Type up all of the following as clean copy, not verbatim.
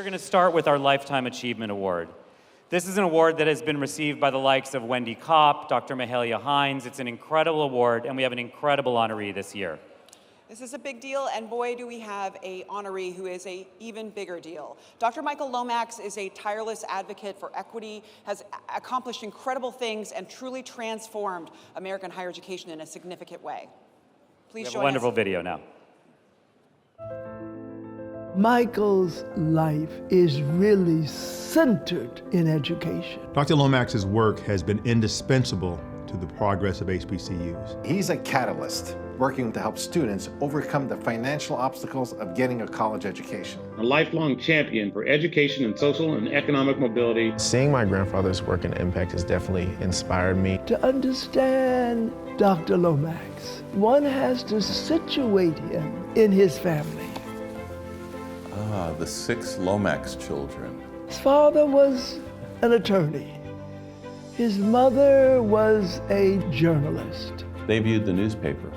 going to start with our Lifetime Achievement Award. This is an award that has been received by the likes of Wendy Kopp, Dr. Mahalia Hines. It's an incredible award, and we have an incredible honoree this year. This is a big deal, and boy, do we have an honoree who is an even bigger deal. Dr. Michael Lomax is a tireless advocate for equity, has accomplished incredible things, and truly transformed American higher education in a significant way. Please join us. We have a wonderful video now. Michael's life is really centered in education. Dr. Lomax's work has been indispensable to the progress of HBCUs. He's a catalyst, working to help students overcome the financial obstacles of getting a college education. A lifelong champion for education and social and economic mobility. Seeing my grandfather's work and impact has definitely inspired me. To understand Dr. Lomax, one has to situate him in his family. The 6 Lomax children. His father was an attorney. His mother was a journalist. They viewed the newspaper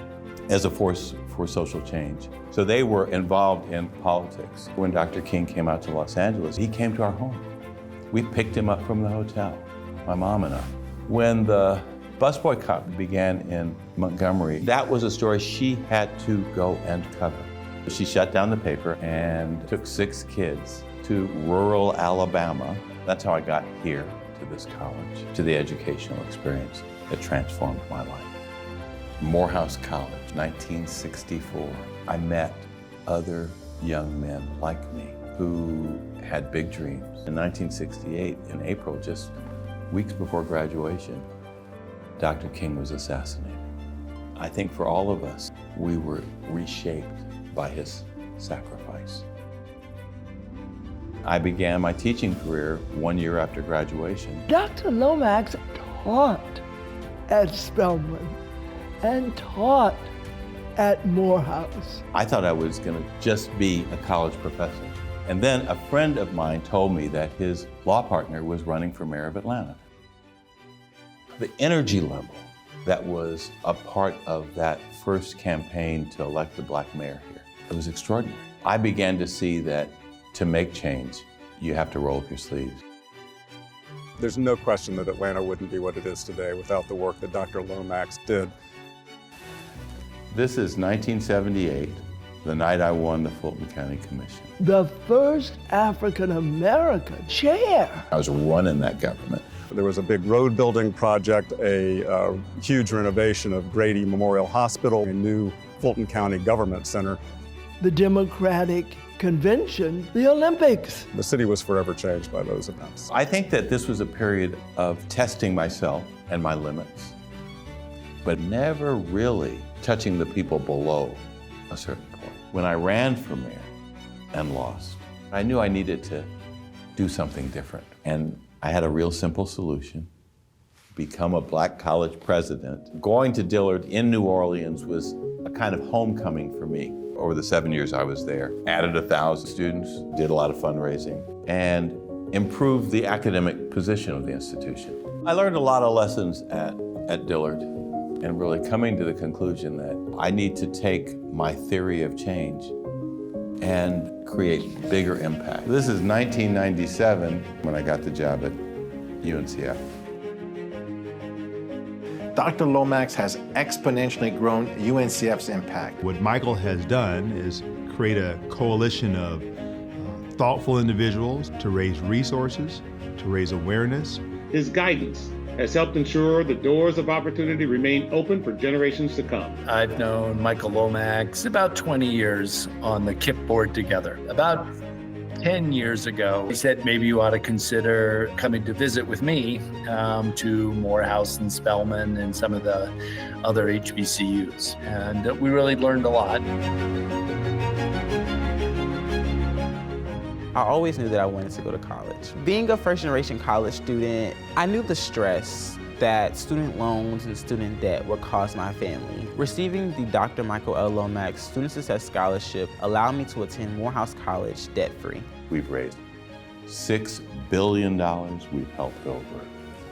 as a force for social change. So they were involved in politics. When Dr. King came out to Los Angeles, he came to our home. We picked him up from the hotel, my mom and I. When the bus boycott began in Montgomery, that was a story she had to go and cover. She shut down the paper and took 6 kids to rural Alabama. That's how I got here to this college, to the educational experience that transformed my life. Morehouse College, 1964. I met other young men like me who had big dreams. In 1968, in April, just weeks before graduation, Dr. King was assassinated. I think for all of us, we were reshaped by his sacrifice. I began my teaching career 1 year after graduation. Dr. Lomax taught at Spelman and taught at Morehouse. I thought I was going to just be a college professor. And then a friend of mine told me that his law partner was running for mayor of Atlanta. The energy level that was a part of that first campaign to elect the black mayor here, it was extraordinary. I began to see that to make change, you have to roll up your sleeves. There's no question that Atlanta wouldn't be what it is today without the work that Dr. Lomax did. This is 1978, the night I won the Fulton County Commission. The first African-American chair. I was running that government. There was a big road building project, a huge renovation of Grady Memorial Hospital, a new Fulton County Government Center. The Democratic Convention, the Olympics. The city was forever changed by those events. I think that this was a period of testing myself and my limits, but never really touching the people below a certain point. When I ran for mayor and lost, I knew I needed to do something different. And I had a real simple solution: become a black college president. Going to Dillard in New Orleans was a kind of homecoming for me. Over the 7 years I was there, added 1,000 students, did a lot of fundraising, and improved the academic position of the institution. I learned a lot of lessons at Dillard, and really coming to the conclusion that I need to take my theory of change and create bigger impact. This is 1997 when I got the job at UNCF. Dr. Lomax has exponentially grown UNCF's impact. What Michael has done is create a coalition of thoughtful individuals to raise resources, to raise awareness. His guidance has helped ensure the doors of opportunity remain open for generations to come. I've known Michael Lomax about 20 years on the KIPP board together. About 10 years ago, he said maybe you ought to consider coming to visit with me to Morehouse and Spelman and some of the other HBCUs. And we really learned a lot. I always knew that I wanted to go to college. Being a first-generation college student, I knew the stress that student loans and student debt would cause my family. Receiving the Dr. Michael L. Lomax Student Success Scholarship allowed me to attend Morehouse College debt-free. We've raised $6 billion. We've helped over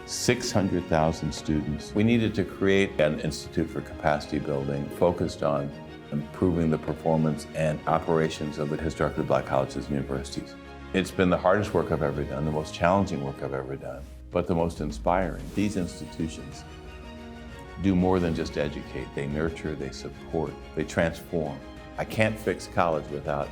600,000 students. We needed to create an institute for capacity building focused on improving the performance and operations of the historically black colleges and universities. It's been the hardest work I've ever done, the most challenging work I've ever done, but the most inspiring. These institutions do more than just educate. They nurture, they support, they transform. I can't fix college without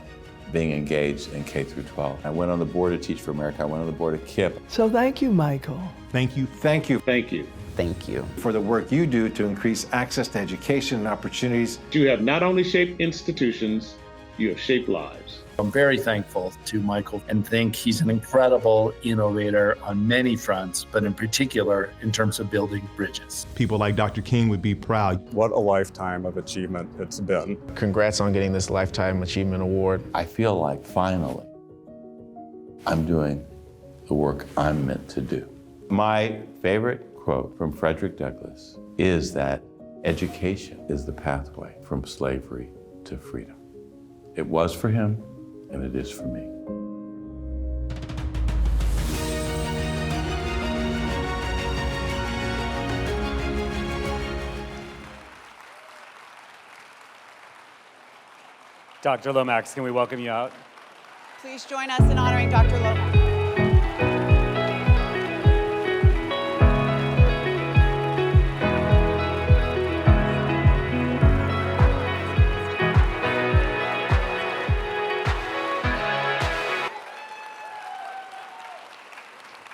being engaged in K through 12. I went on the board of Teach for America. I went on the board of KIPP. So thank you, Michael. Thank you. Thank you Thank you. Thank you. for the work you do to increase access to education and opportunities. You have not only shaped institutions, you have shaped lives. I'm very thankful to Michael and think he's an incredible innovator on many fronts, but in particular in terms of building bridges. People like Dr. King would be proud. What a lifetime of achievement it's been. Congrats on getting this Lifetime Achievement Award. I feel like finally I'm doing the work I'm meant to do. My favorite quote from Frederick Douglass is that education is the pathway from slavery to freedom. It was for him, and it is for me. Dr. Lomax, can we welcome you out? Please join us in honoring Dr. Lomax.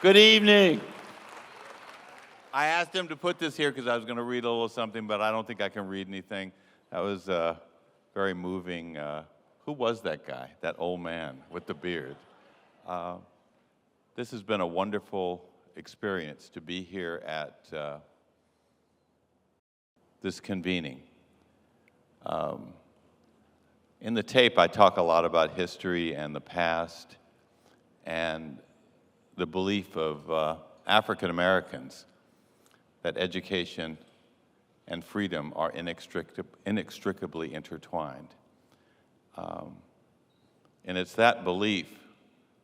Good evening. I asked him to put this here because I was going to read a little something, but I don't think I can read anything. That was very moving. Who was that guy, that old man with the beard? This has been a wonderful experience to be here at this convening. In the tape, I talk a lot about history and the past and the belief of African Americans that education and freedom are inextricably intertwined. And it's that belief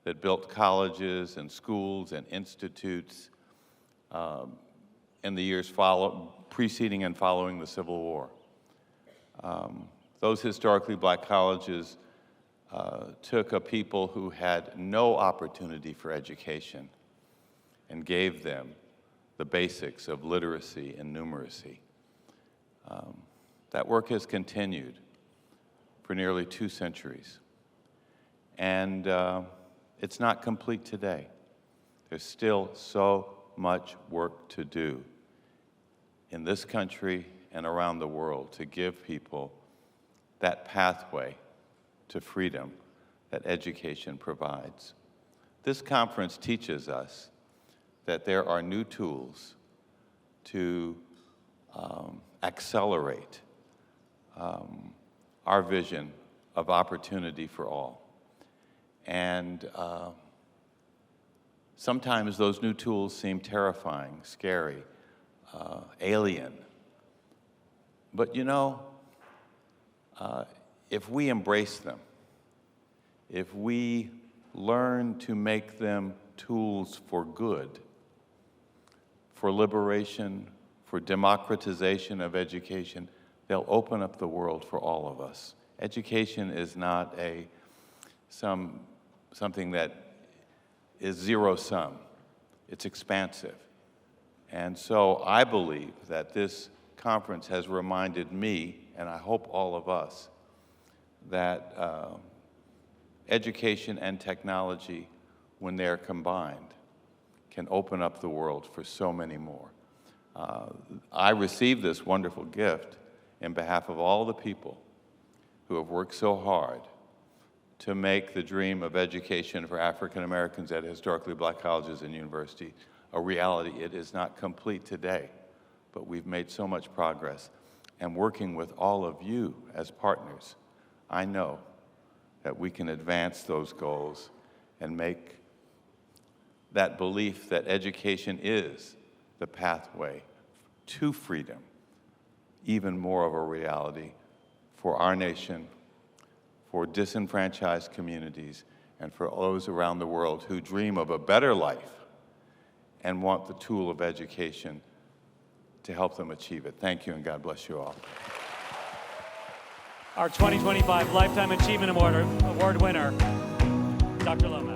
that built colleges and schools and institutes in the years preceding and following the Civil War. Those historically black colleges took a people who had no opportunity for education and gave them the basics of literacy and numeracy. That work has continued for nearly 2 centuries. And it's not complete today. There's still so much work to do in this country and around the world to give people that pathway to freedom that education provides. This conference teaches us that there are new tools to accelerate our vision of opportunity for all. And sometimes those new tools seem terrifying, scary, alien. But you know, if we embrace them, if we learn to make them tools for good, for liberation, for democratization of education, they'll open up the world for all of us. Education is not something that is zero-sum. It's expansive. And so I believe that this conference has reminded me, and I hope all of us, that education and technology, when they're combined, can open up the world for so many more. I received this wonderful gift in behalf of all the people who have worked so hard to make the dream of education for African Americans at historically black colleges and universities a reality. It is not complete today, but we've made so much progress. And working with all of you as partners, I know that we can advance those goals and make that belief that education is the pathway to freedom even more of a reality for our nation, for disenfranchised communities, and for those around the world who dream of a better life and want the tool of education to help them achieve it. Thank you, and God bless you all. Our 2025 Lifetime Achievement Award winner, Dr. Lomax.